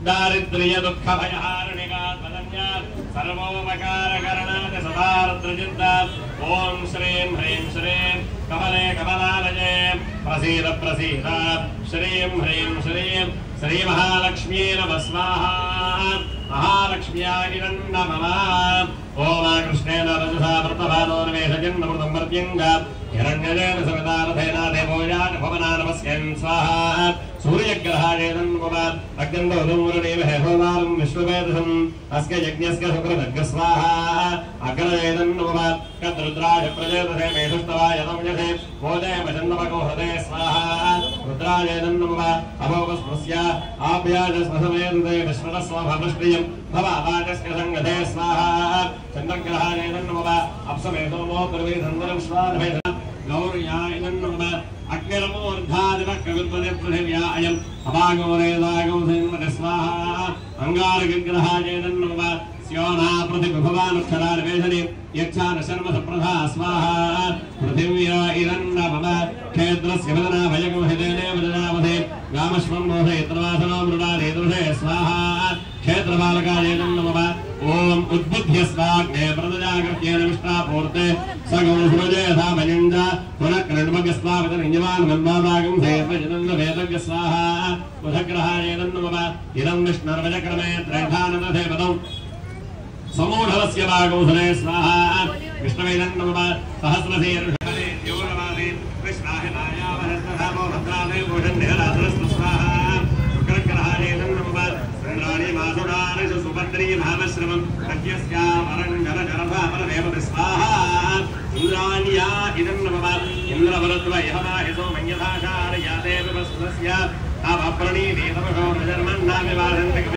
दारिद्र्य दुख भयहारिणिका त्वदन्या सर्वोपकारकरणाय सदार्द्रचित्ता ओम श्रीं ह्रीं श्रीं कमले कमलालये प्रसीद प्रसीद श्रीं ह्रीं श्रीं श्री महालक्ष्मी नमः स्वाहा महालक्ष्म्याय नमः ओम कृष्णेन रजसा व्रतभानो निवेशजन्मृतं मर्त्यङ्ग हिरण्यजेन सवितारथेन देवोयान् भवनानमस्यन् स्वाहा सूर्यग्रहाणेन मम अग्निन्दोदूरदेवहे होदालं विश्ववेदसम् अस्य यज्ञस्य सुकृतज्ञ स्वाहा अग्रजेन मम कद्रुद्राय प्रजेतसे मेषुस्तवाय तमयसे मोदयमचन्दमको हृदये स्वाहा रुद्राजेन मम अभोगस्पृश्य आभ्याजस्मसमेदते विश्वतस्वभवष्टियम् भवावाचस्य सङ्गते स्वाहा चन्द्रग्रहाणेन मम अप्समेतोमो प्रवेशन्दरं स्वाधमे गौर्यायनं मम अग्निरमूर्धादिवक्कविद्वदे पृथिव्या अयम् अपागोरेदागोसेन्मते स्वाहा अङ्गारकग्रहाणेन मम स्योना प्रतिविभवानुक्षरानिवेशने यच्छानशर्मसप्रधा स्वाहा पृथिव्या इदन्न मम क्षेत्रस्य वदना भयगमहितेने वदनामधे गामश्वं मोहयत्रवासनो मृडानेदृशे स्वाहा क्षेत्रपालकायेन मम ओम उद्बुद्ध्य स्वाग्ने प्रदजागृत्येन विष्टापूर्ते सगौसुरजे यथा भजिञ्ज पुनः कृण्मगस्वावितनिञ्जवान् मन्वादागं सेवजनन्न वेदज्ञ स्वाहा उदग्रहायेन मम इदं विष्णुर्वजक्रमे त्रैठानदधे पदम् समूढवस्य वागौसने स्वाहा विष्णुवेदं मम सहस्रशीर्षणे योगवादे कृष्णाहितायावहस्तधामो भद्रादे भूषण्यरात्रस्तु स्वाहा शुक्रग्रहायेन मम राणी मासुरारिषु सुभद्री भावश्रमम् सत्यस्यामरञ्जनजरभामरदेव स्वाहा इन्द्राण्या इदं मम इन्द्रवरत्व यहमाहिसो मन्यथाशारयादेव वस्तुस्य तावप्रणीतेतमशो रजर्मन्नाविवादन्ते